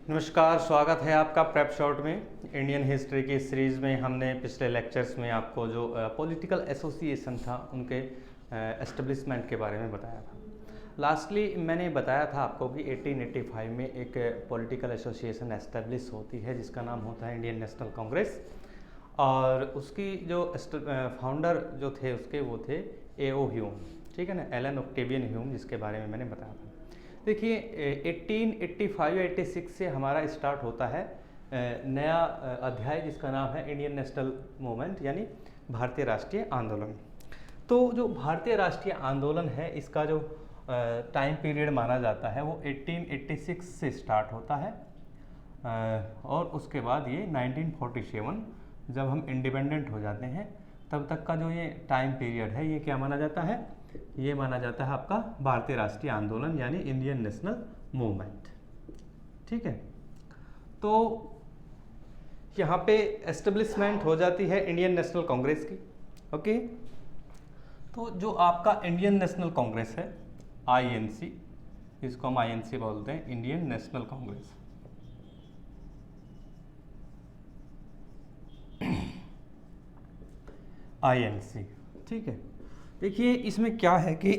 नमस्कार, स्वागत है आपका प्रेप शॉर्ट में। इंडियन हिस्ट्री की सीरीज़ में हमने पिछले लेक्चर्स में आपको जो पॉलिटिकल एसोसिएशन था उनके एस्टेब्लिशमेंट के बारे में बताया था। लास्टली मैंने बताया था आपको कि 1885 में एक पॉलिटिकल एसोसिएशन एस्टेब्लिश होती है जिसका नाम होता है इंडियन नेशनल कांग्रेस, और उसकी जो फाउंडर जो थे उसके वो थे A.O. ह्यूम, ठीक है ना, एलन ऑक्टेवियन ह्यूम, जिसके बारे में मैंने बताया था। देखिए 1885 या 86 से हमारा स्टार्ट होता है नया अध्याय जिसका नाम है इंडियन नेशनल मूवमेंट, यानी भारतीय राष्ट्रीय आंदोलन। तो जो भारतीय राष्ट्रीय आंदोलन है इसका जो टाइम पीरियड माना जाता है वो 1886 से स्टार्ट होता है, और उसके बाद ये 1947 जब हम इंडिपेंडेंट हो जाते हैं तब तक का जो ये टाइम पीरियड है ये क्या माना जाता है, ये माना जाता है आपका भारतीय राष्ट्रीय आंदोलन यानी इंडियन नेशनल मूवमेंट। ठीक है, तो यहाँ पे एस्टेब्लिशमेंट हो जाती है इंडियन नेशनल कांग्रेस की। ओके, तो जो आपका इंडियन नेशनल कांग्रेस है INC, इसको हम INC बोलते हैं, इंडियन नेशनल कांग्रेस। INC, ठीक है। देखिए इसमें क्या है कि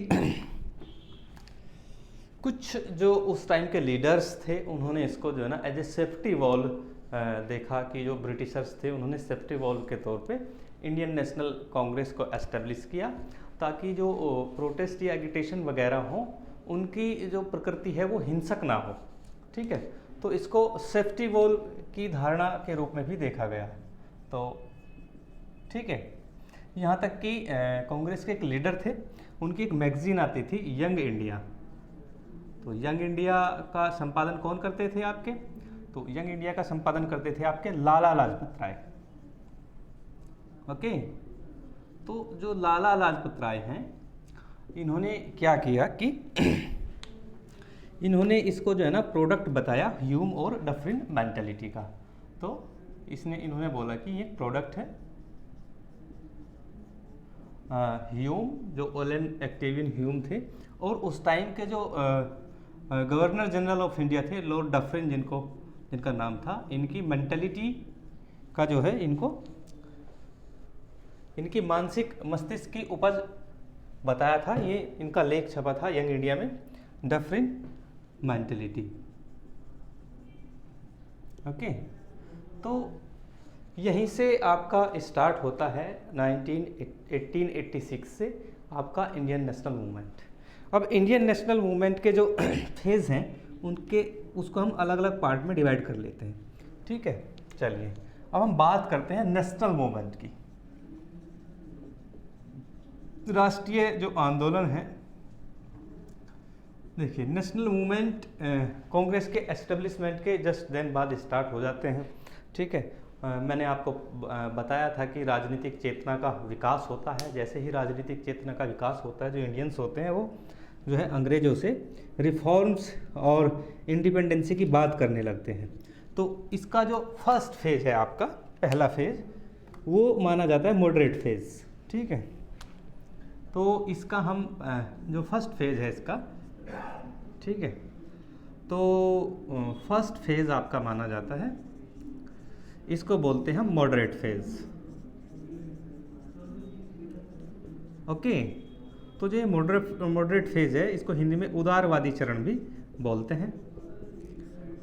कुछ जो उस टाइम के लीडर्स थे उन्होंने इसको जो है ना एज ए सेफ्टी वॉल देखा कि जो ब्रिटिशर्स थे उन्होंने सेफ्टी वॉल के तौर पे इंडियन नेशनल कांग्रेस को एस्टेब्लिश किया ताकि जो प्रोटेस्ट या एगिटेशन वगैरह हो उनकी जो प्रकृति है वो हिंसक ना हो। ठीक है, तो इसको सेफ्टी वॉल की धारणा के रूप में भी देखा गया। तो ठीक है, यहाँ तक कि कांग्रेस के एक लीडर थे, उनकी एक मैगजीन आती थी यंग इंडिया। तो यंग इंडिया का संपादन कौन करते थे आपके, तो यंग इंडिया का संपादन करते थे आपके लाला लाजपत राय। ओके, तो जो लाला लाजपत राय हैं इन्होंने क्या किया कि इन्होंने इसको जो है ना प्रोडक्ट बताया ह्यूम और डफरिन मेंटालिटी का। तो इन्होंने बोला कि ये प्रोडक्ट है ह्यूम, जो एलन ऑक्टेवियन ह्यूम थे, और उस टाइम के जो गवर्नर जनरल ऑफ इंडिया थे लॉर्ड डफरिन, जिनका नाम था, इनकी मेंटालिटी का जो है इनकी मानसिक मस्तिष्क की उपज बताया था। ये इनका लेख छपा था यंग इंडिया में, डफरिन मेंटालिटी। ओके, तो यहीं से आपका स्टार्ट होता है 1886 से आपका इंडियन नेशनल मूवमेंट। अब इंडियन नेशनल मूवमेंट के जो फेज़ हैं उसको हम अलग अलग पार्ट में डिवाइड कर लेते हैं। ठीक है, चलिए अब हम बात करते हैं नेशनल मूवमेंट की। राष्ट्रीय जो आंदोलन है, देखिए नेशनल मूवमेंट कांग्रेस के एस्टेब्लिशमेंट के जस्ट देन बाद स्टार्ट हो जाते हैं। ठीक है, मैंने आपको बताया था कि राजनीतिक चेतना का विकास होता है। जैसे ही राजनीतिक चेतना का विकास होता है, जो इंडियंस होते हैं वो जो है अंग्रेजों से रिफॉर्म्स और इंडिपेंडेंसी की बात करने लगते हैं। तो इसका जो फर्स्ट फेज है आपका, पहला फेज, वो माना जाता है मॉडरेट फेज। ठीक है, तो इसका हम जो फर्स्ट फेज है इसका, ठीक है, तो फर्स्ट फेज आपका माना जाता है, इसको बोलते हैं मॉडरेट फेज। ओके, तो जो मॉडरेट फेज है इसको हिंदी में उदारवादी चरण भी बोलते हैं,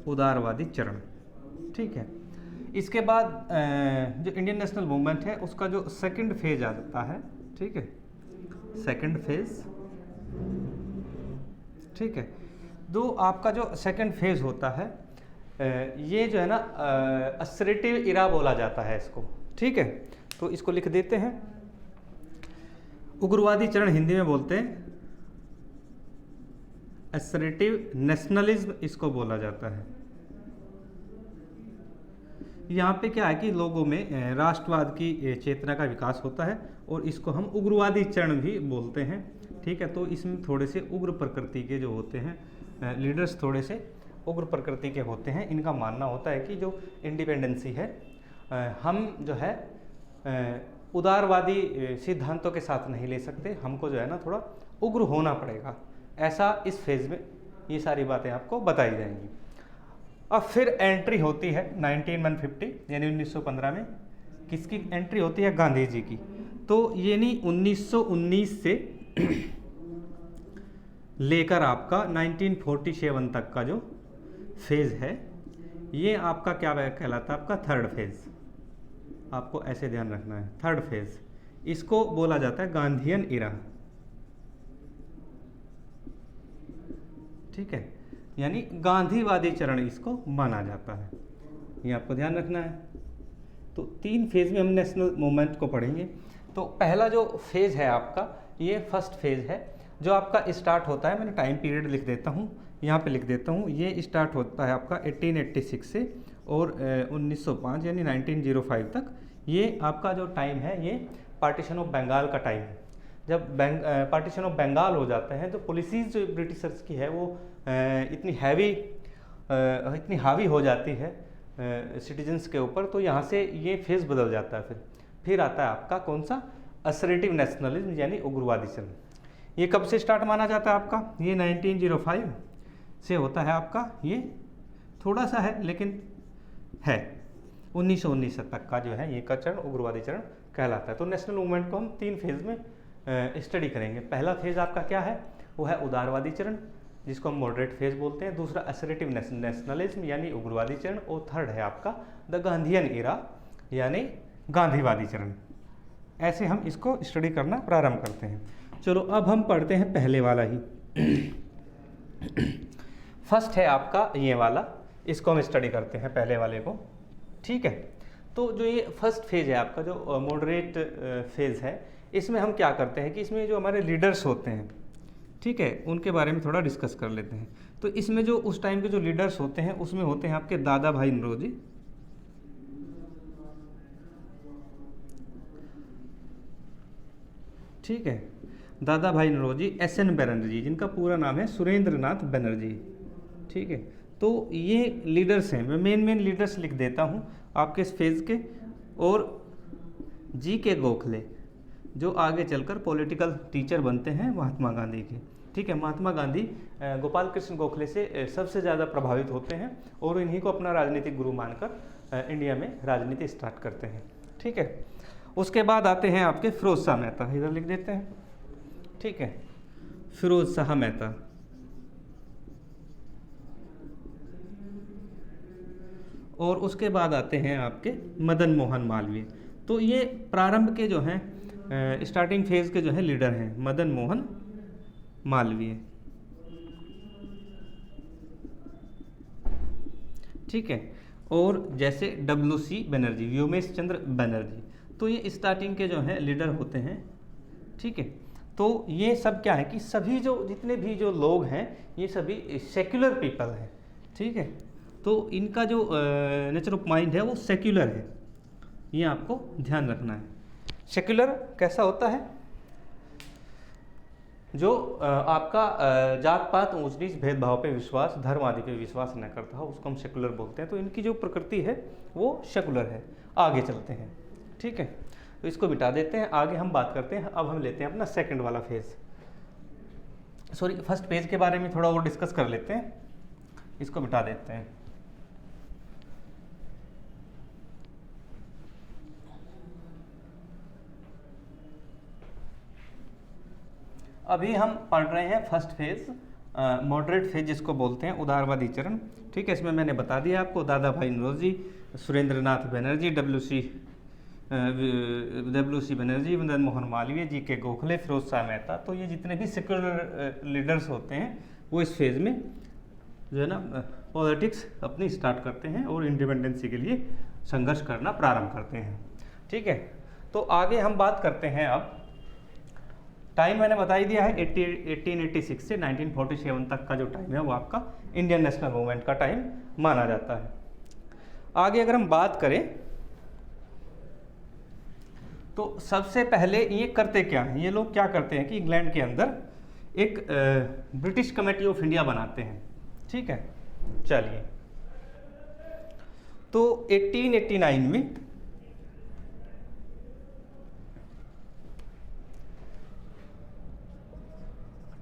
उदारवादी चरण। ठीक है, इसके बाद जो इंडियन नेशनल मूवमेंट है उसका जो सेकंड फेज आता है, ठीक है, सेकंड फेज। ठीक है, तो आपका जो सेकंड फेज होता है ये जो है ना असर्टिव इरा बोला जाता है इसको। ठीक है, तो इसको लिख देते हैं, उग्रवादी चरण हिंदी में बोलते हैं, असर्टिव नेशनलिज्म इसको बोला जाता है। यहाँ पे क्या है कि लोगों में राष्ट्रवाद की चेतना का विकास होता है और इसको हम उग्रवादी चरण भी बोलते हैं। ठीक है, तो इसमें थोड़े से उग्र प्रकृति के जो होते हैं लीडर्स, थोड़े से उग्र प्रकृति के होते हैं। इनका मानना होता है कि जो इंडिपेंडेंसी है हम जो है उदारवादी सिद्धांतों के साथ नहीं ले सकते, हमको जो है ना थोड़ा उग्र होना पड़ेगा। ऐसा इस फेज़ में ये सारी बातें आपको बताई जाएंगी। अब फिर एंट्री होती है 1950 यानी 1915 में, किसकी एंट्री होती है? गांधी जी की। तो यानी 1919 से लेकर आपका 1947 तक का जो फेज़ है ये आपका क्या कहलाता है? आपका थर्ड फेज़। आपको ऐसे ध्यान रखना है, थर्ड फेज़, इसको बोला जाता है गांधीयन इरा। ठीक है, यानी गांधीवादी चरण इसको माना जाता है, ये आपको ध्यान रखना है। तो 3 फेज़ में हम नेशनल मूवमेंट को पढ़ेंगे। तो पहला जो फेज़ है आपका, ये फर्स्ट फेज़ है जो आपका स्टार्ट होता है, मैंने टाइम पीरियड लिख देता हूँ, यहाँ पे लिख देता हूँ। ये स्टार्ट होता है आपका 1886 से और 1905 यानी 1905 तक। ये आपका जो टाइम है ये पार्टीशन ऑफ बंगाल का टाइम है। जब पार्टीशन ऑफ बंगाल हो जाते हैं तो पॉलिसीज़ जो ब्रिटिशर्स की है वो इतनी हावी हो जाती है सिटीजन्स के ऊपर, तो यहाँ से ये फेज़ बदल जाता है। फिर आता है आपका कौन सा? असर्टिव नेशनलिज्म यानी उग्रवादी चरण। ये कब से स्टार्ट माना जाता है आपका? ये 1905 से होता है आपका, ये थोड़ा सा है लेकिन है 1919 तक का जो है ये का चरण उग्रवादी चरण कहलाता है। तो नेशनल मूवमेंट को हम 3 फेज़ में स्टडी करेंगे। पहला फेज़ आपका क्या है? वो है उदारवादी चरण, जिसको हम मॉडरेट फेज़ बोलते हैं। दूसरा असर्टिव नेशनलिज्म यानी उग्रवादी चरण, और थर्ड है आपका द गांधीयन इरा यानी गांधीवादी चरण। ऐसे हम इसको स्टडी करना प्रारंभ करते हैं। चलो अब हम पढ़ते हैं पहले वाला ही। फर्स्ट है आपका ये वाला, इसको हम स्टडी करते हैं पहले वाले को। ठीक है, तो जो ये फर्स्ट फेज़ है आपका, जो मॉडरेट फेज़ है, इसमें हम क्या करते हैं कि इसमें जो हमारे लीडर्स होते हैं, ठीक है, उनके बारे में थोड़ा डिस्कस कर लेते हैं। तो इसमें जो उस टाइम के जो लीडर्स होते हैं उसमें होते हैं आपके दादा भाई नौरोजी, ठीक है, दादा भाई नौरोजी, SN बनर्जी, जिनका पूरा नाम है सुरेंद्र नाथ बनर्जी। ठीक है, तो ये लीडर्स हैं, मैं मेन लीडर्स लिख देता हूँ आपके इस फेज़ के। और GK गोखले जो आगे चलकर पॉलिटिकल टीचर बनते हैं महात्मा गांधी के। ठीक है, महात्मा गांधी गोपाल कृष्ण गोखले से सबसे ज़्यादा प्रभावित होते हैं और इन्हीं को अपना राजनीतिक गुरु मानकर इंडिया में राजनीति स्टार्ट करते हैं। ठीक है, उसके बाद आते हैं आपके फिरोज शाह मेहता, इधर लिख देते हैं। ठीक है, फिरोज शाह मेहता। और उसके बाद आते हैं आपके मदन मोहन मालवीय। तो ये प्रारंभ के जो हैं स्टार्टिंग फेज़ के जो है लीडर हैं मदन मोहन मालवीय। ठीक है, और जैसे WC बनर्जी, व्योमेश चंद्र बनर्जी, तो ये स्टार्टिंग के जो हैं लीडर होते हैं। ठीक है, तो ये सब क्या है कि सभी जो जितने भी जो लोग हैं ये सभी सेक्युलर पीपल हैं। ठीक है, तो इनका जो नेचर ऑफ माइंड है वो सेक्युलर है, ये आपको ध्यान रखना है। सेक्युलर कैसा होता है? जो आपका जात पात ऊंच नीच भेदभाव पे विश्वास, धर्म आदि पे विश्वास न करता हो, उसको हम सेकुलर बोलते हैं। तो इनकी जो प्रकृति है वो सेकुलर है। आगे चलते हैं। ठीक है, तो इसको मिटा देते हैं, आगे हम बात करते हैं। अब हम लेते हैं अपना सेकंड वाला फेज़, सॉरी फर्स्ट पेज के बारे में थोड़ा और डिस्कस कर लेते हैं, इसको मिटा देते हैं। अभी हम पढ़ रहे हैं फर्स्ट फेज, मॉडरेट फेज जिसको बोलते हैं, उदारवादी चरण। ठीक है, इसमें मैंने बता दिया आपको दादा भाई नौरोजी, सुरेंद्र नाथ बनर्जी, WC बनर्जी, मदन मोहन मालवीय, GK गोखले, फिरोज शाह मेहता। तो ये जितने भी सेक्युलर लीडर्स होते हैं वो इस फेज़ में जो है ना पॉलिटिक्स अपनी स्टार्ट करते हैं और इंडिपेंडेंसी के लिए संघर्ष करना प्रारंभ करते हैं। ठीक है, तो आगे हम बात करते हैं। अब टाइम मैंने बता ही दिया है, 1886 से 1947 तक का जो टाइम है वो आपका इंडियन नेशनल मूवमेंट का टाइम माना जाता है। आगे अगर हम बात करें तो सबसे पहले ये करते क्या हैं, ये लोग क्या करते हैं कि इंग्लैंड के अंदर एक ब्रिटिश कमेटी ऑफ इंडिया बनाते हैं। ठीक है, चलिए, तो 1889 में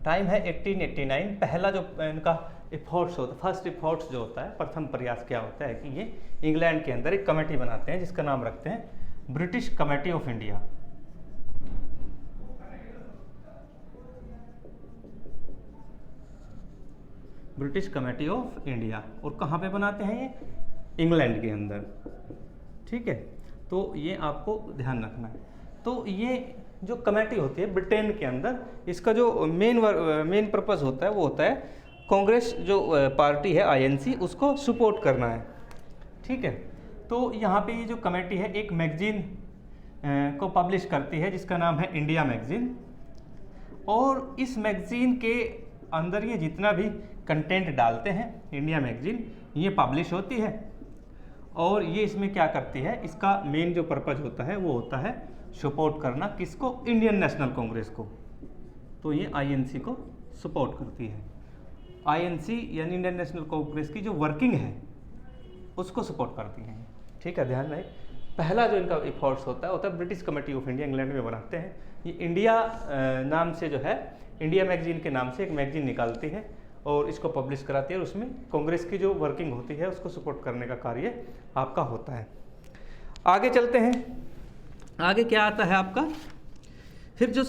टाइम है 1889, पहला जो इनका एफर्ट्स होता है, फर्स्ट एफर्ट्स जो होता है, प्रथम प्रयास क्या होता है कि ये इंग्लैंड के अंदर एक कमेटी बनाते हैं जिसका नाम रखते हैं British committee of India. British committee of India. और कहाँ पे बनाते हैं ये? इंग्लैंड के अंदर। ठीक है, तो ये आपको ध्यान रखना है। तो ये जो कमेटी होती है ब्रिटेन के अंदर, इसका जो मेन पर्पस होता है वो होता है कांग्रेस जो पार्टी है आईएनसी, उसको सपोर्ट करना है। ठीक है, तो यहाँ पे ये जो कमेटी है एक मैगजीन को पब्लिश करती है जिसका नाम है इंडिया मैगजीन। और इस मैगजीन के अंदर ये जितना भी कंटेंट डालते हैं इंडिया मैगजीन, ये पब्लिश होती है। और ये इसमें क्या करती है, इसका मेन जो पर्पज होता है वो होता है सपोर्ट करना किसको? इंडियन नेशनल कांग्रेस को। तो ये आईएनसी को सपोर्ट करती है। आईएनसी यानी इंडियन नेशनल कांग्रेस की जो वर्किंग है उसको सपोर्ट करती हैं। ठीक है, ध्यान रहे। पहला जो इनका एफर्ट्स होता है British committee of India, England में बनाते हैं। ये इंडिया नाम से जो है, इंडिया मैगजीन के नाम से एक मैगजीन निकालती है और इसको पब्लिश कराती है। और उसमें कांग्रेस की जो वर्किंग होती है उसको सपोर्ट करने का कार्य आपका होता है। आगे चलते हैं। आगे क्या आता है आपका? फिर जो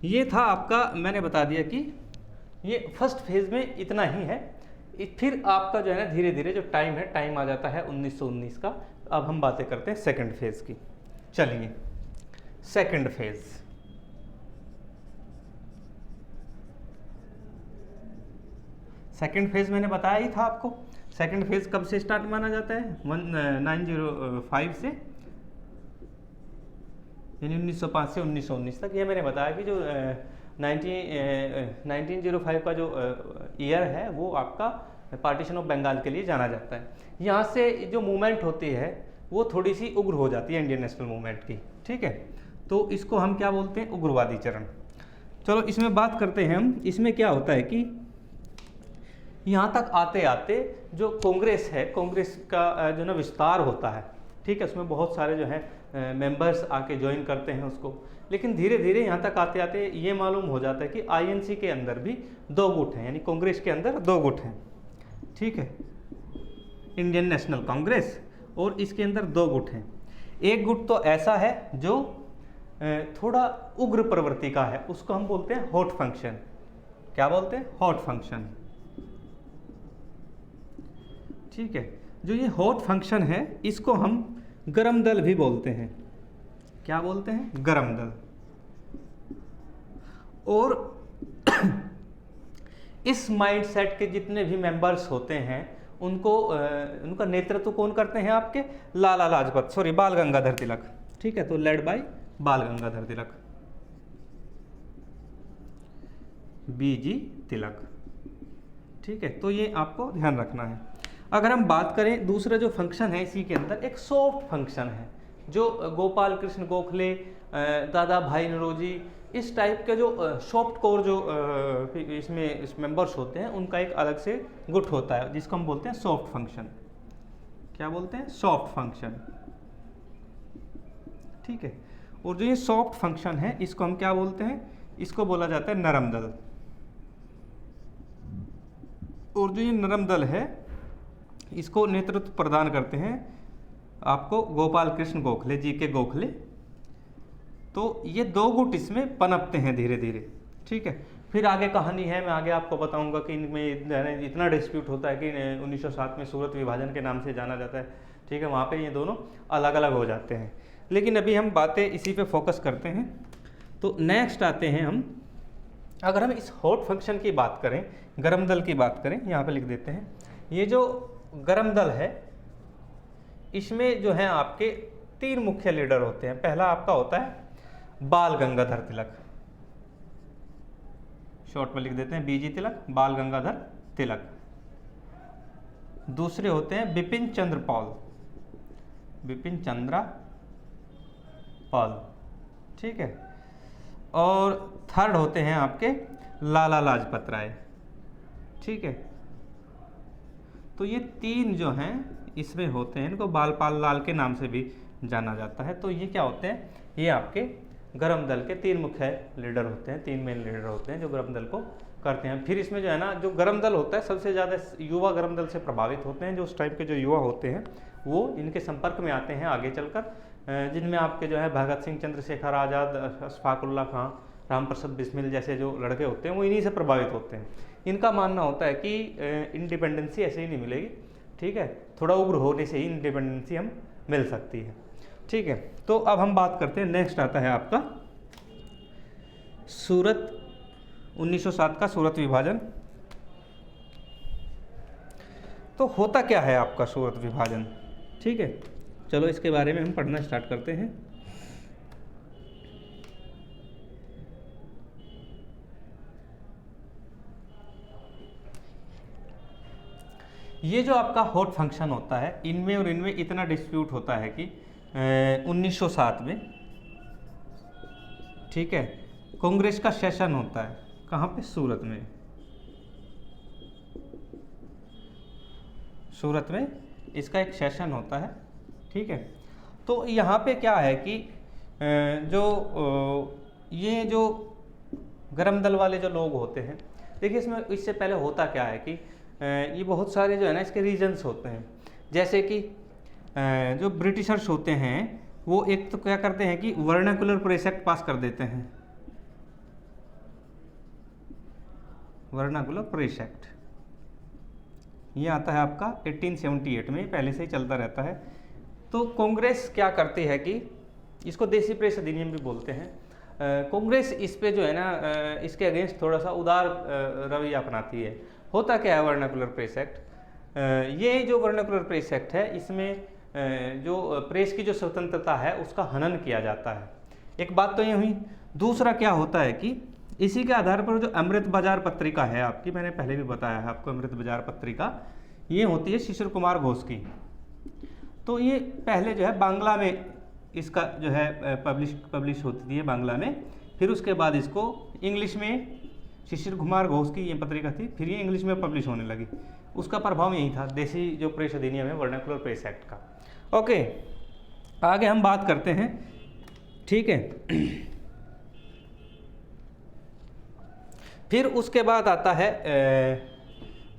ये था आपका, मैंने बता दिया कि ये फर्स्ट फेज में इतना ही है। फिर आपका जो है ना धीरे धीरे जो टाइम आ जाता है 1919 का। अब हम बातें करते हैं सेकंड फेज की। चलिए, सेकंड फेज। सेकंड फेज मैंने बताया ही था आपको। सेकंड फेज कब से स्टार्ट माना जाता है? 1905 से, यानी 1905 से 1919 तक। ये मैंने बताया कि जो 1905 का जो ईयर है वो आपका पार्टीशन ऑफ बंगाल के लिए जाना जाता है। यहाँ से जो मूवमेंट होती है वो थोड़ी सी उग्र हो जाती है इंडियन नेशनल मूवमेंट की। ठीक है, तो इसको हम क्या बोलते हैं? उग्रवादी चरण। चलो इसमें बात करते हैं हम। इसमें क्या होता है कि यहाँ तक आते आते जो कांग्रेस है, कांग्रेस का जो ना विस्तार होता है। ठीक है, उसमें बहुत सारे जो है मेंबर्स आके ज्वाइन करते हैं उसको। लेकिन धीरे धीरे यहाँ तक आते आते ये मालूम हो जाता है कि आईएनसी के अंदर भी दो गुट हैं, यानी कांग्रेस के अंदर दो गुट हैं। ठीक है, इंडियन नेशनल कांग्रेस, और इसके अंदर दो गुट हैं। एक गुट तो ऐसा है जो थोड़ा उग्र प्रवृत्ति का है, उसको हम बोलते हैं हॉट फंक्शन। क्या बोलते हैं? Hot function. ठीक है, जो ये हॉट फंक्शन है इसको हम गरम दल भी बोलते हैं। क्या बोलते हैं? गरम दल। और इस माइंडसेट के जितने भी मेंबर्स होते हैं उनको उनका नेतृत्व कौन करते हैं? आपके बाल गंगाधर तिलक। ठीक है, तो लेड बाय बाल गंगाधर तिलक, बीजी तिलक। ठीक है, तो ये आपको ध्यान रखना है। अगर हम बात करें दूसरा जो फंक्शन है इसी के अंदर, एक सॉफ्ट फंक्शन है जो गोपाल कृष्ण गोखले, दादा भाई नौरोजी, इस टाइप के जो सॉफ्ट कोर जो इसमें मेंबर्स होते हैं उनका एक अलग से गुट होता है जिसको हम बोलते हैं सॉफ्ट फंक्शन। क्या बोलते हैं? Soft function. ठीक है, और जो ये सॉफ्ट फंक्शन है इसको हम क्या बोलते हैं? इसको बोला जाता है नरम दल। और जो ये नरम दल है इसको नेतृत्व प्रदान करते हैं आपको गोपाल कृष्ण गोखले, जी के गोखले। तो ये दो गुट इसमें पनपते हैं धीरे धीरे। ठीक है, फिर आगे कहानी है, मैं आगे आपको बताऊंगा कि इनमें इतना डिस्प्यूट होता है कि 1907 में सूरत विभाजन के नाम से जाना जाता है। ठीक है, वहाँ पे ये दोनों अलग अलग हो जाते हैं। लेकिन अभी हम बातें इसी पे फोकस करते हैं। तो नेक्स्ट आते हैं हम, अगर हम इस हॉट फंक्शन की बात करें, गरम दल की बात करें, यहाँ पे लिख देते हैं। ये जो गरम दल है इसमें जो है आपके तीन मुख्य लीडर होते हैं। पहला आपका होता है बाल गंगाधर तिलक, शॉर्ट में लिख देते हैं बीजी तिलक, बाल गंगाधर तिलक। दूसरे होते हैं बिपिन चंद्र पाल, बिपिन चंद्रा पाल। ठीक है, और थर्ड होते हैं आपके लाला लाजपत राय। ठीक है, तो ये तीन जो हैं इसमें होते हैं, इनको बालपाल लाल के नाम से भी जाना जाता है। तो ये क्या होते हैं? ये आपके गरम दल के तीन मुख्य लीडर होते हैं, तीन मेन लीडर होते हैं जो गरम दल को करते हैं। फिर इसमें जो है ना, जो गर्म दल होता है सबसे ज़्यादा युवा गर्म दल से प्रभावित होते हैं। जो उस टाइप के जो युवा होते हैं वो इनके संपर्क में आते हैं आगे चलकर, जिनमें आपके जो है भगत सिंह, चंद्रशेखर आज़ाद, अशफाकुल्ला खां, राम प्रसाद बिस्मिल जैसे जो लड़के होते हैं वो इन्हीं से प्रभावित होते हैं। इनका मानना होता है कि इंडिपेंडेंसी ऐसे ही नहीं मिलेगी, ठीक है, थोड़ा उग्र होने से ही इंडिपेंडेंसी हम मिल सकती है, ठीक है। तो अब हम बात करते हैं, नेक्स्ट आता है आपका सूरत 1907 का सूरत विभाजन। तो होता क्या है आपका सूरत विभाजन, ठीक है, चलो इसके बारे में हम पढ़ना स्टार्ट करते हैं। ये जो आपका हॉट फंक्शन होता है, इनमें और इनमें इतना डिस्प्यूट होता है कि 1907 में, ठीक है, कांग्रेस का सेशन होता है। कहाँ पे? सूरत में। सूरत में इसका एक सेशन होता है, ठीक है। तो यहाँ पे क्या है कि ये जो गरम दल वाले जो लोग होते हैं, देखिए इसमें इससे पहले होता क्या है कि ये बहुत सारे जो है ना इसके रीजन्स होते हैं। जैसे कि जो ब्रिटिशर्स होते हैं वो एक तो क्या करते हैं कि वर्नाकुलर प्रेस एक्ट पास कर देते हैं, वर्नाकुलर प्रेस एक्ट, ये आता है आपका 1878 में, पहले से ही चलता रहता है। तो कांग्रेस क्या करती है कि इसको देसी प्रेस अधिनियम भी बोलते हैं। कांग्रेस इस पे जो है ना इसके अगेंस्ट थोड़ा सा उदार रवैया अपनाती है। होता क्या है वर्नाकुलर प्रेस एक्ट, ये जो वर्नाकुलर प्रेस एक्ट है इसमें जो प्रेस की जो स्वतंत्रता है उसका हनन किया जाता है। एक बात तो ये हुई। दूसरा क्या होता है कि इसी के आधार पर जो अमृत बाजार पत्रिका है आपकी, मैंने पहले भी बताया है आपको, अमृत बाजार पत्रिका ये होती है शिशिर कुमार घोष की। तो ये पहले जो है बांग्ला में इसका जो है पब्लिश होती है बांग्ला में, फिर उसके बाद इसको इंग्लिश में, शिशिर कुमार घोष की ये पत्रिका थी, फिर ये इंग्लिश में पब्लिश होने लगी। उसका प्रभाव यही था, देसी जो प्रेस अधिनियम है वर्नाकुलर प्रेस एक्ट का। ओके, आगे हम बात करते हैं, ठीक है। फिर उसके बाद आता है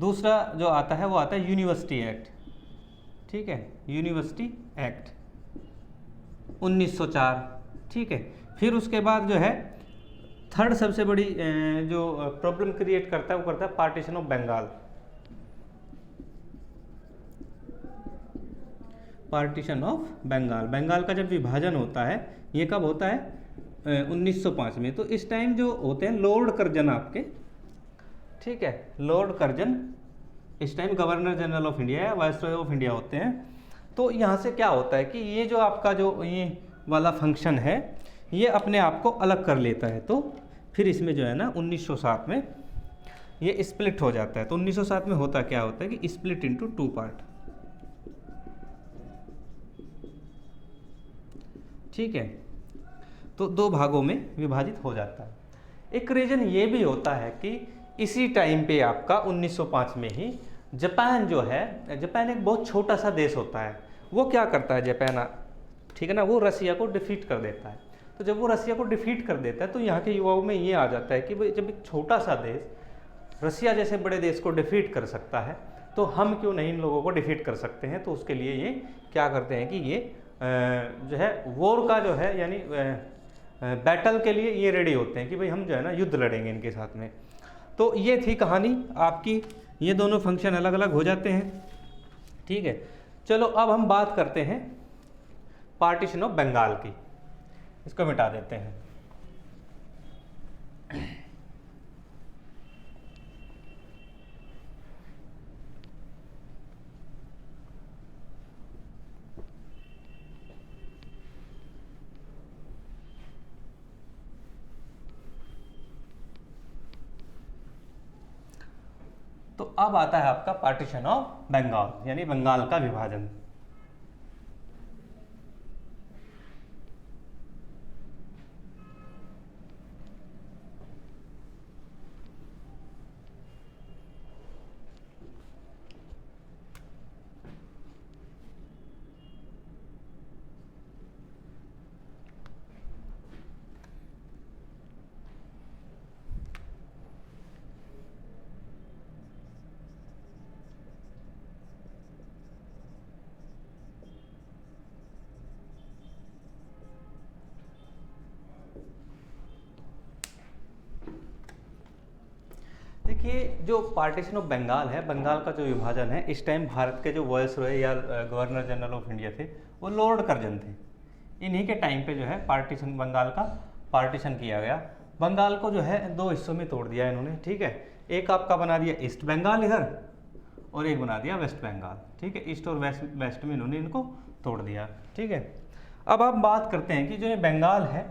दूसरा जो आता है वो आता है यूनिवर्सिटी एक्ट, ठीक है, यूनिवर्सिटी एक्ट 1904, ठीक है। फिर उसके बाद जो है थर्ड सबसे बड़ी जो प्रॉब्लम क्रिएट करता है वो करता है partition of Bengal. Partition of Bengal, Bengal का जब विभाजन होता है ये कब होता है? 1905 में। तो इस टाइम जो होते हैं लॉर्ड कर्जन आपके, ठीक है, लॉर्ड कर्जन इस time governor general of India या वायसरॉय ऑफ इंडिया होते हैं। तो यहाँ से क्या होता है कि ये जो आपका जो ये वाला फंक्शन है ये अपने आप को अलग कर लेता है। तो फिर इसमें जो है ना 1907 में ये स्प्लिट हो जाता है। तो 1907 में होता क्या होता है कि स्प्लिट इनटू 2 पार्ट, ठीक है, तो 2 भागों में विभाजित हो जाता है। एक रीजन ये भी होता है कि इसी टाइम पे आपका 1905 में ही जापान जो है, जापान एक बहुत छोटा सा देश होता है, वो क्या करता है जापान, ठीक है ना, वो रसिया को डिफीट कर देता है। तो जब वो रसिया को डिफीट कर देता है तो यहाँ के युवाओं में ये आ जाता है कि भाई जब एक छोटा सा देश रसिया जैसे बड़े देश को डिफीट कर सकता है तो हम क्यों नहीं इन लोगों को डिफीट कर सकते हैं। तो उसके लिए ये क्या करते हैं कि ये जो है वॉर का जो है यानी बैटल के लिए ये रेडी होते हैं कि भाई हम जो है ना युद्ध लड़ेंगे इनके साथ में। तो ये थी कहानी आपकी, ये दोनों फंक्शन अलग अलग हो जाते हैं, ठीक है। चलो अब हम बात करते हैं पार्टीशन ऑफ बंगाल की, इसको मिटा देते हैं। तो अब आता है आपका पार्टीशन ऑफ बंगाल यानी बंगाल का विभाजन। ये जो पार्टीशन ऑफ बंगाल है, बंगाल का जो विभाजन है, इस टाइम भारत के जो वायसरॉय या गवर्नर जनरल ऑफ इंडिया थे वो लॉर्ड कर्जन थे। इन्हीं के टाइम पे जो है पार्टीशन, बंगाल का पार्टीशन किया गया। बंगाल को जो है 2 हिस्सों में तोड़ दिया इन्होंने, ठीक है। एक आपका बना दिया ईस्ट बंगाल इधर, और एक बना दिया वेस्ट बंगाल, ठीक है। ईस्ट और वेस्ट में इन्होंने इनको तोड़ दिया, ठीक है। अब आप बात करते हैं कि जो ये बंगाल है,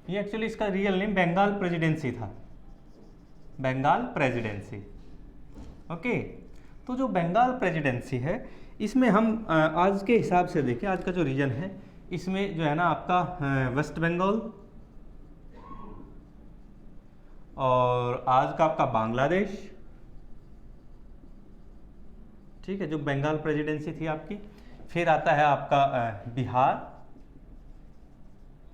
ये एक्चुअली इसका रियल नेम बंगाल प्रेसिडेंसी था, बंगाल प्रेसिडेंसी, ओके। तो जो बंगाल प्रेसिडेंसी है, इसमें हम आज के हिसाब से देखें, आज का जो रीजन है इसमें जो है ना आपका वेस्ट बंगाल, और आज का आपका बांग्लादेश, ठीक है, जो बंगाल प्रेसिडेंसी थी आपकी। फिर आता है आपका बिहार,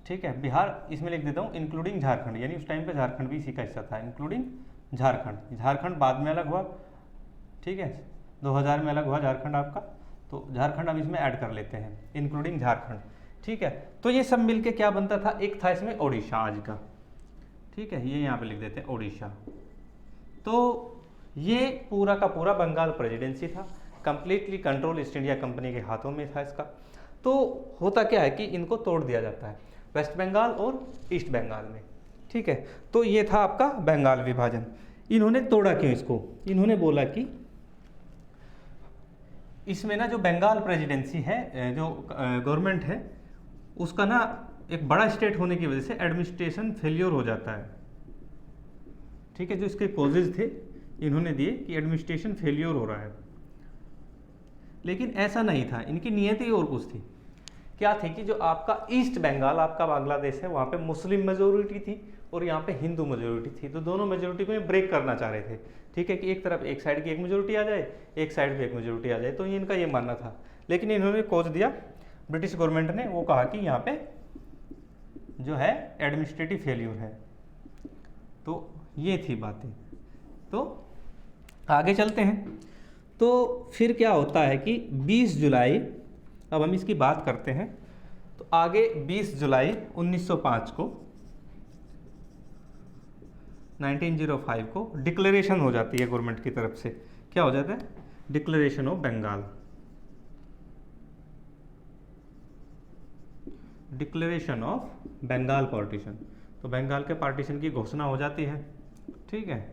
ठीक है, बिहार इसमें लिख देता हूँ इंक्लूडिंग झारखंड, यानी उस टाइम पे झारखंड भी इसी का हिस्सा था, इंक्लूडिंग झारखंड। झारखंड बाद में अलग हुआ, ठीक है, 2000 में अलग हुआ झारखंड आपका, तो झारखंड हम इसमें ऐड कर लेते हैं, इंक्लूडिंग झारखंड, ठीक है। तो ये सब मिलके क्या बनता था, एक था इसमें ओडिशा आज का, ठीक है, ये यहाँ पे लिख देते हैं ओडिशा। तो ये पूरा का पूरा बंगाल प्रेसिडेंसी था, completely control east India company के हाथों में था इसका। तो होता क्या है कि इनको तोड़ दिया जाता है वेस्ट बंगाल और ईस्ट बंगाल में, ठीक है। तो ये था आपका बंगाल विभाजन। इन्होंने तोड़ा क्यों इसको, इन्होंने बोला कि इसमें ना जो बंगाल प्रेसिडेंसी है, जो गवर्नमेंट है, उसका ना एक बड़ा स्टेट होने की वजह से एडमिनिस्ट्रेशन फेलियर हो जाता है, ठीक है। जो इसके कॉजेज थे इन्होंने दिए कि एडमिनिस्ट्रेशन फेलियर हो रहा है, लेकिन ऐसा नहीं था, इनकी नीयत ही और कुछ थी। क्या थी कि जो आपका ईस्ट बंगाल, आपका बांग्लादेश है, वहाँ पे मुस्लिम मेजोरिटी थी और यहाँ पे हिंदू मेजोरिटी थी। तो दोनों मेजोरिटी को ब्रेक करना चाह रहे थे, ठीक है, कि एक तरफ एक साइड की एक मेजोरिटी आ जाए, एक साइड पे एक मेजोरिटी आ जाए। तो इनका ये मानना था, लेकिन इन्होंने कॉज दिया ब्रिटिश गवर्नमेंट ने, वो कहा कि यहाँ पे जो है एडमिनिस्ट्रेटिव फेल्यूर है। तो ये थी बातें। तो आगे चलते हैं। तो फिर क्या होता है कि 20 जुलाई, अब हम इसकी बात करते हैं। तो आगे 20 जुलाई 1905 को, 1905 को डिक्लेरेशन हो जाती है गवर्नमेंट की तरफ से। क्या हो जाता है, declaration of Bengal, declaration of Bengal partition. तो बंगाल के पार्टीशन की घोषणा हो जाती है, ठीक है।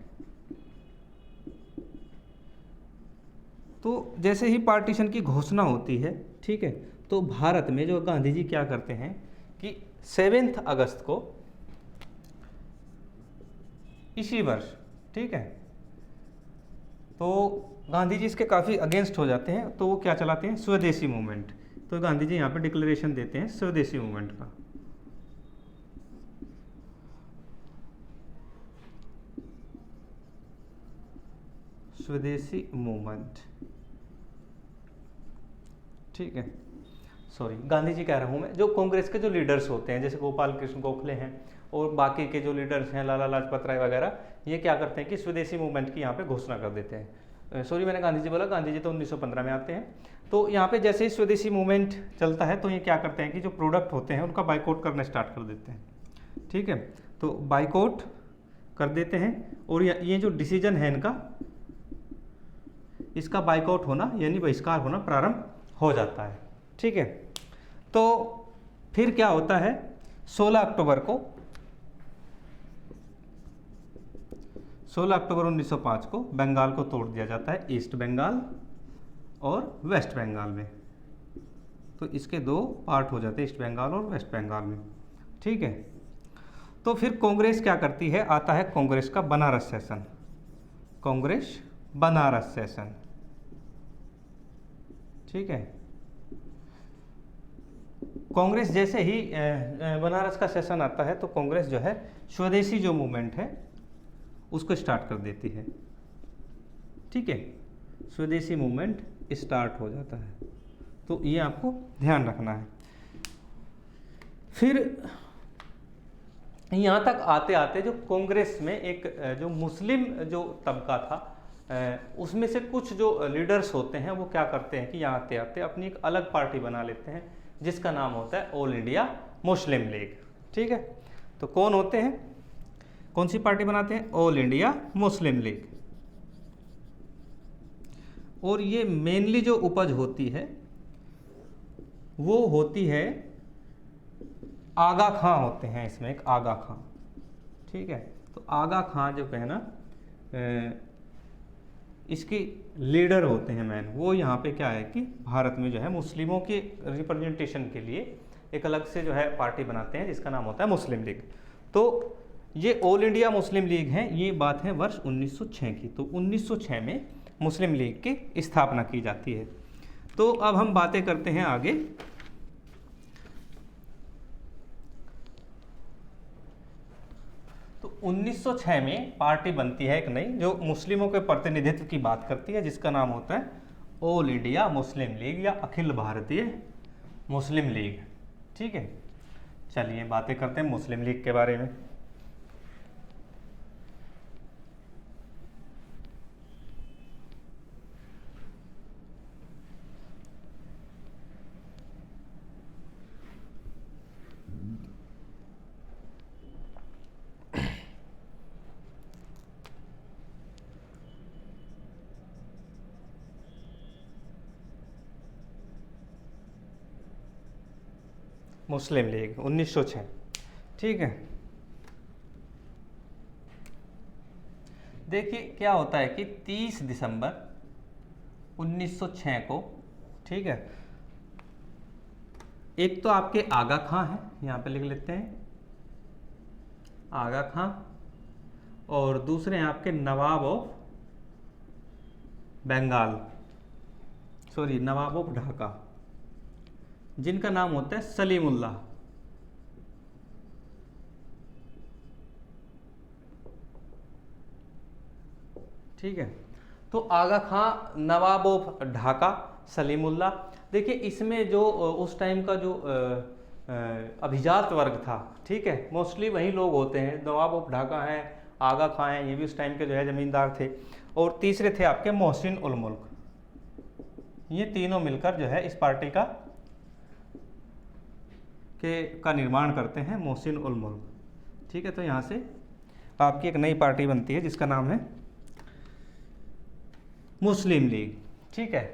तो जैसे ही पार्टीशन की घोषणा होती है, ठीक है, तो भारत में जो गांधी जी क्या करते हैं कि 7 अगस्त को इसी वर्ष, ठीक है, तो गांधी जी इसके काफ़ी अगेंस्ट हो जाते हैं। तो वो क्या चलाते हैं, स्वदेशी मूवमेंट। तो गांधी जी यहाँ पे डिक्लेरेशन देते हैं स्वदेशी मूवमेंट का। स्वदेशी मूवमेंट, ठीक है, सॉरी गांधी जी कह रहा हूँ मैं, जो कांग्रेस के जो लीडर्स होते हैं, जैसे गोपाल कृष्ण गोखले हैं और बाकी के जो लीडर्स हैं, लाला लाजपत राय वगैरह, ये क्या करते हैं कि स्वदेशी मूवमेंट की यहाँ पे घोषणा कर देते हैं। सॉरी मैंने गांधी जी बोला, गांधी जी तो 1915 में आते हैं। तो यहाँ पे जैसे ही स्वदेशी मूवमेंट चलता है, तो ये क्या करते हैं कि जो प्रोडक्ट होते हैं उनका बाइकआउट करना स्टार्ट कर देते हैं, ठीक है। तो बाइकआउट कर देते हैं, और ये जो डिसीजन है इनका, इसका बाइकआउट होना यानी बहिष्कार होना प्रारंभ हो जाता है, ठीक है। तो फिर क्या होता है, 16 अक्टूबर को, 16 अक्टूबर 1905 को बंगाल को तोड़ दिया जाता है, ईस्ट बंगाल और वेस्ट बंगाल में। तो इसके 2 पार्ट हो जाते हैं, ईस्ट बंगाल और वेस्ट बंगाल में, ठीक है। तो फिर कांग्रेस क्या करती है, आता है कांग्रेस का बनारस सेशन, कांग्रेस बनारस सेशन, ठीक है। कांग्रेस जैसे ही बनारस का सेशन आता है, तो कांग्रेस जो है स्वदेशी जो मूवमेंट है उसको स्टार्ट कर देती है, ठीक है। स्वदेशी मूवमेंट स्टार्ट हो जाता है, तो ये आपको ध्यान रखना है। फिर यहाँ तक आते आते जो कांग्रेस में एक जो मुस्लिम जो तबका था, उसमें से कुछ जो लीडर्स होते हैं वो क्या करते हैं कि यहाँ आते आते अपनी एक अलग पार्टी बना लेते हैं, जिसका नाम होता है ऑल इंडिया मुस्लिम लीग, ठीक है। तो कौन होते हैं, कौन सी पार्टी बनाते हैं, ऑल इंडिया मुस्लिम लीग, और ये मेनली जो उपज होती है वो होती है आगा खां होते हैं इसमें, एक आगा खां, ठीक है। तो आगा खां जो है ना इसकी लीडर होते हैं मैन, वो यहाँ पे क्या है कि भारत में जो है मुस्लिमों के रिप्रेजेंटेशन के लिए एक अलग से जो है पार्टी बनाते हैं जिसका नाम होता है मुस्लिम लीग। तो ये ऑल इंडिया मुस्लिम लीग है, ये बात है वर्ष 1906 की। तो 1906 में मुस्लिम लीग की स्थापना की जाती है। तो अब हम बातें करते हैं आगे। तो 1906 में पार्टी बनती है एक नई जो मुस्लिमों के प्रतिनिधित्व की बात करती है, जिसका नाम होता है ऑल इंडिया मुस्लिम लीग या अखिल भारतीय मुस्लिम लीग, ठीक है। चलिए बातें करते हैं मुस्लिम लीग के बारे में। मुस्लिम लीग 1906, ठीक है। देखिए क्या होता है कि 30 दिसंबर 1906 को, ठीक है, एक तो आपके आगा खां है, यहाँ पे लिख लेते हैं आगा खां, और दूसरे हैं आपके Nawab of Bengal, sorry Nawab of Dhaka, जिनका नाम होता है सलीमुल्लाह, ठीक है। तो आगा खां, नवाब ऑफ ढाका, सलीमुल्लाह। देखिए इसमें जो उस टाइम का जो अभिजात वर्ग था, ठीक है, मोस्टली वही लोग होते हैं। नवाब ऑफ ढाका हैं, आगा खां हैं, ये भी उस टाइम के जो है जमींदार थे। और तीसरे थे आपके मोहसिन उल मुल्क। ये तीनों मिलकर जो है इस पार्टी का निर्माण करते हैं, मोहसिन उल मुल्क, ठीक है। तो यहाँ से आपकी एक नई पार्टी बनती है जिसका नाम है मुस्लिम लीग, ठीक है।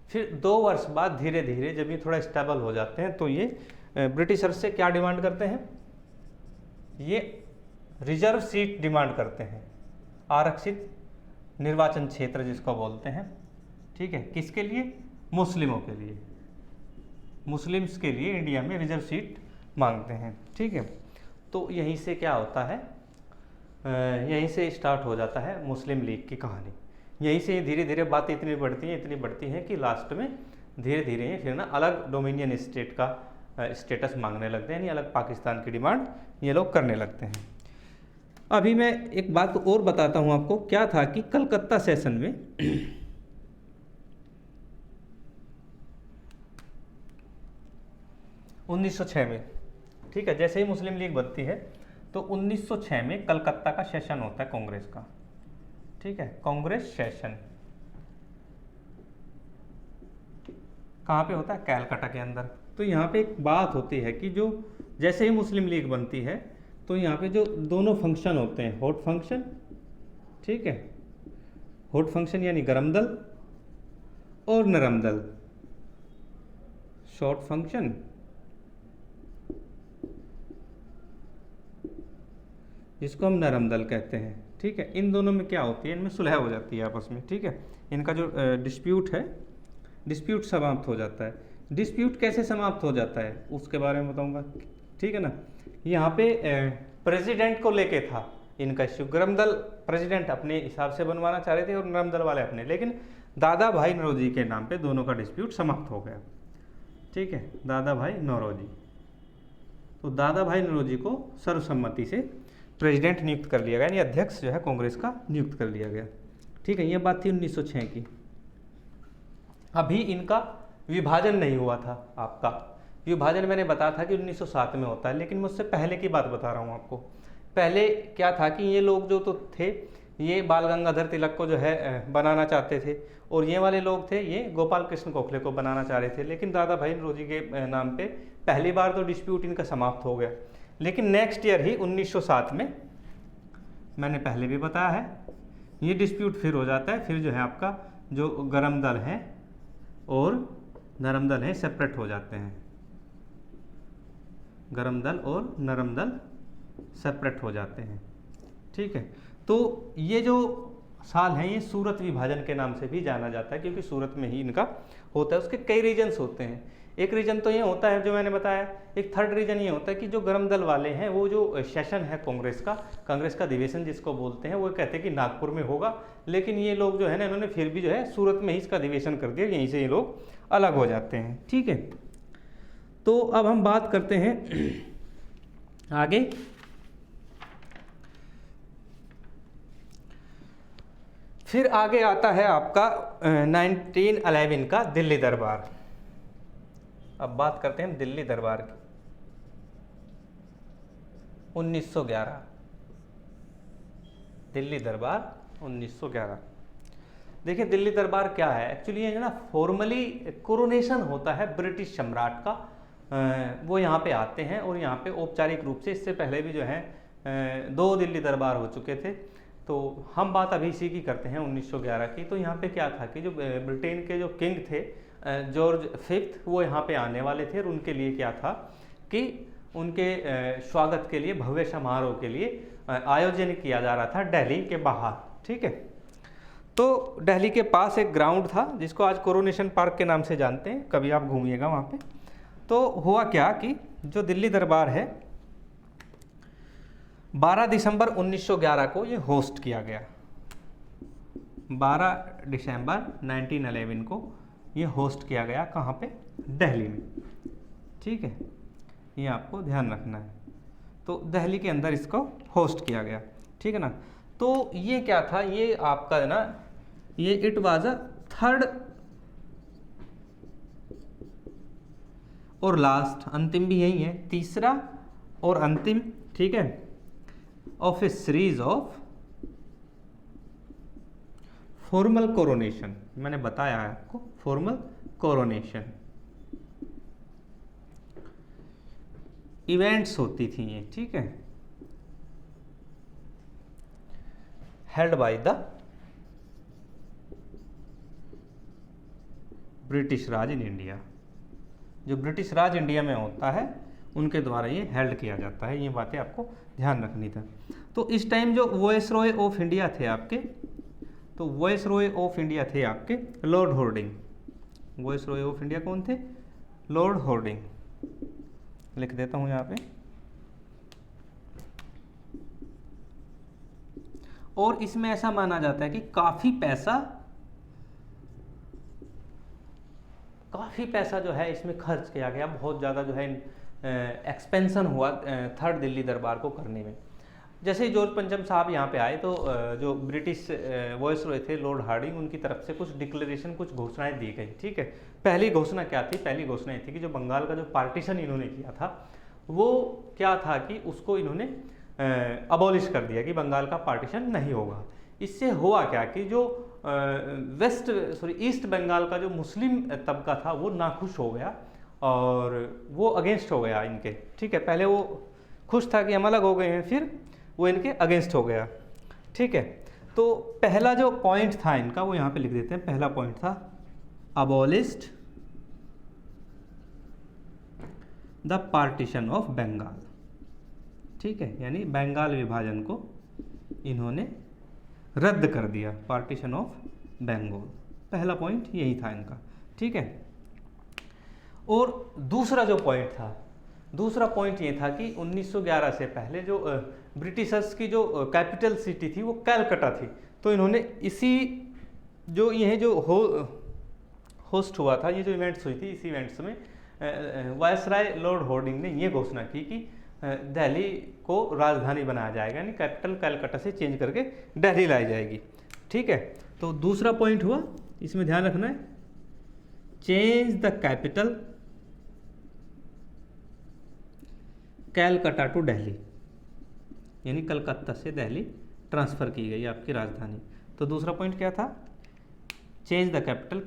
फिर 2 वर्ष बाद धीरे धीरे जब ये थोड़ा स्टेबल हो जाते हैं तो ये ब्रिटिशर से क्या डिमांड करते हैं, ये रिजर्व सीट डिमांड करते हैं, आरक्षित निर्वाचन क्षेत्र जिसको बोलते हैं, ठीक है। किसके लिए? मुस्लिमों के लिए, मुस्लिम्स के लिए इंडिया में रिजर्व सीट मांगते हैं, ठीक है। तो यहीं से क्या होता है, यहीं से स्टार्ट हो जाता है मुस्लिम लीग की कहानी। यहीं से धीरे धीरे बातें इतनी बढ़ती हैं कि लास्ट में धीरे धीरे फिर ना अलग डोमिनियन स्टेट का स्टेटस मांगने लगते हैं, यानी अलग पाकिस्तान की डिमांड ये लोग करने लगते हैं। अभी मैं एक बात और बताता हूँ आपको, क्या था कि कलकत्ता सेशन में 1906 में, ठीक है, जैसे ही मुस्लिम लीग बनती है तो 1906 में कलकत्ता का सेशन होता है कांग्रेस का, ठीक है। कांग्रेस सेशन कहाँ पे होता है? कैलकाटा के अंदर। तो यहाँ पे एक बात होती है कि जो जैसे ही मुस्लिम लीग बनती है तो यहाँ पे जो दोनों फंक्शन होते हैं, हॉट फंक्शन, ठीक है, हॉट फंक्शन यानी गरम दल, और नरम दल, शॉर्ट फंक्शन, जिसको हम नरम दल कहते हैं, ठीक है। इन दोनों में क्या होती है, इनमें सुलह हो जाती है आपस में, ठीक है। इनका जो डिस्प्यूट है, डिस्प्यूट समाप्त हो जाता है। डिस्प्यूट कैसे समाप्त हो जाता है उसके बारे में बताऊंगा, ठीक है ना। यहाँ पे प्रेसिडेंट को लेके था इनका इश्यू। गरम दल प्रेसिडेंट अपने हिसाब से बनवाना चाह रहे थे और नरम दल वाले अपने, लेकिन दादा भाई नौरोजी के नाम पे दोनों का डिस्प्यूट समाप्त हो गया, ठीक है, दादा भाई नौरोजी। तो दादा भाई नौरोजी को सर्वसम्मति से प्रेसिडेंट नियुक्त कर लिया गया, यानी अध्यक्ष जो है कांग्रेस का नियुक्त कर लिया गया, ठीक है। ये बात थी 1906 की। अभी इनका विभाजन नहीं हुआ था। आपका विभाजन मैंने बताया था कि 1907 में होता है, लेकिन मैं उससे पहले की बात बता रहा हूँ आपको। पहले क्या था कि ये लोग जो तो थे, ये बाल गंगाधर तिलक को जो है बनाना चाहते थे, और ये वाले लोग थे ये गोपाल कृष्ण गोखले को बनाना चाह रहे थे। लेकिन दादा भाई नौरोजी के नाम पे पहली बार तो डिस्प्यूट इनका समाप्त हो गया, लेकिन नेक्स्ट ईयर ही 1907 में, मैंने पहले भी बताया है, ये डिस्प्यूट फिर हो जाता है। फिर जो है आपका जो गर्म दल हैं और नरम दल हैं सेपरेट हो जाते हैं। गर्म दल और नरम दल सेपरेट हो जाते हैं। ठीक है, तो ये जो साल है ये सूरत विभाजन के नाम से भी जाना जाता है, क्योंकि सूरत में ही इनका होता है। उसके कई रीजन्स होते हैं। एक रीजन तो ये होता है जो मैंने बताया, एक थर्ड रीजन ये होता है कि जो गर्म दल वाले हैं वो जो सेशन है कांग्रेस का अधिवेशन जिसको बोलते हैं, वो कहते हैं कि नागपुर में होगा, लेकिन ये लोग जो है ना इन्होंने फिर भी जो है सूरत में ही इसका अधिवेशन कर दिया, यहीं से ये लोग अलग हो जाते हैं। ठीक है, तो अब हम बात करते हैं आगे। फिर आगे आता है आपका 1911 का दिल्ली दरबार। अब बात करते हैं दिल्ली दरबार की। 1911 दिल्ली दरबार 1911। देखिए दिल्ली दरबार क्या है, एक्चुअली ये ना फॉर्मली कोरोनेशन होता है ब्रिटिश सम्राट का। वो यहाँ पे आते हैं और यहाँ पे औपचारिक रूप से, इससे पहले भी जो है 2 दिल्ली दरबार हो चुके थे, तो हम बात अभी इसी की करते हैं 1911 की। तो यहाँ पे क्या था कि जो ब्रिटेन के जो किंग थे जॉर्ज फिफ्थ, वो यहाँ पे आने वाले थे और उनके लिए क्या था कि उनके स्वागत के लिए भव्य समारोह के लिए आयोजन किया जा रहा था दिल्ली के बाहर। ठीक है, तो दिल्ली के पास एक ग्राउंड था जिसको आज कोरोनेशन पार्क के नाम से जानते हैं, कभी आप घूमिएगा वहाँ पे। तो हुआ क्या कि जो दिल्ली दरबार है 12 दिसंबर 1911 को ये होस्ट किया गया। 12 दिसंबर 1911 को ये होस्ट किया गया, कहाँ पे? दिल्ली में। ठीक है, ये आपको ध्यान रखना है। तो दिल्ली के अंदर इसको होस्ट किया गया। ठीक है ना, तो ये क्या था, ये आपका है ना, ये इट वाज अ थर्ड और लास्ट, अंतिम भी यही है, तीसरा और अंतिम, ठीक है, of A series of formal coronation. मैंने बताया है आपको फॉर्मल कोरोनेशन इवेंट्स होती थी ये। ठीक है, held by the British Raj in India. जो ब्रिटिश राज इंडिया में होता है उनके द्वारा ये हेल्ड किया जाता है। ये बातें आपको ध्यान रखनी था। तो इस टाइम जो वॉइसरॉय ऑफ इंडिया थे आपके, तो वॉइसरॉय ऑफ इंडिया थे आपके Lord Harding. Viceroy of India कौन थे? Lord Harding. लिख देता हूं यहाँ पे। और इसमें ऐसा माना जाता है कि काफी पैसा जो है इसमें खर्च किया गया, बहुत ज़्यादा जो है एक्सपेंशन हुआ थर्ड दिल्ली दरबार को करने में। जैसे ही जॉर्ज पंचम साहब यहाँ पे आए तो जो ब्रिटिश वॉइसरॉय थे लॉर्ड हार्डिंग, उनकी तरफ से कुछ डिक्लेरेशन, कुछ घोषणाएं दी गई। ठीक है, पहली घोषणा क्या थी? पहली घोषणा ये थी कि जो बंगाल का जो पार्टीशन इन्होंने किया था वो क्या था कि उसको इन्होंने अबॉलिश कर दिया कि बंगाल का पार्टीशन नहीं होगा। इससे हुआ क्या कि जो ईस्ट बंगाल का जो मुस्लिम तबका था वो नाखुश हो गया और वो अगेंस्ट हो गया इनके। ठीक है, पहले वो खुश था कि हम अलग हो गए हैं, फिर वो इनके अगेंस्ट हो गया। ठीक है, तो पहला जो पॉइंट था इनका वो यहाँ पे लिख देते हैं। पहला पॉइंट था abolished the partition of Bengal. ठीक है, यानी बंगाल विभाजन को इन्होंने रद्द कर दिया, पार्टीशन ऑफ बंगाल। पहला पॉइंट यही था इनका। ठीक है, और दूसरा जो पॉइंट था, दूसरा पॉइंट ये था कि 1911 से पहले जो ब्रिटिशर्स की जो कैपिटल सिटी थी वो कलकत्ता थी। तो इन्होंने इसी जो होस्ट हुआ था, ये जो इवेंट्स हुई थी, इस इवेंट्स में वायसराय लॉर्ड हॉर्डिंग ने ये घोषणा की कि दिल्ली को राजधानी बनाया जाएगा, यानी कैपिटल कलकत्ता से चेंज करके दिल्ली लाई जाएगी। ठीक है, तो दूसरा पॉइंट हुआ, इसमें ध्यान रखना है, change the capital Calcutta to Delhi, यानी कलकत्ता से दिल्ली ट्रांसफर की गई आपकी राजधानी। तो दूसरा पॉइंट क्या था? Change the capital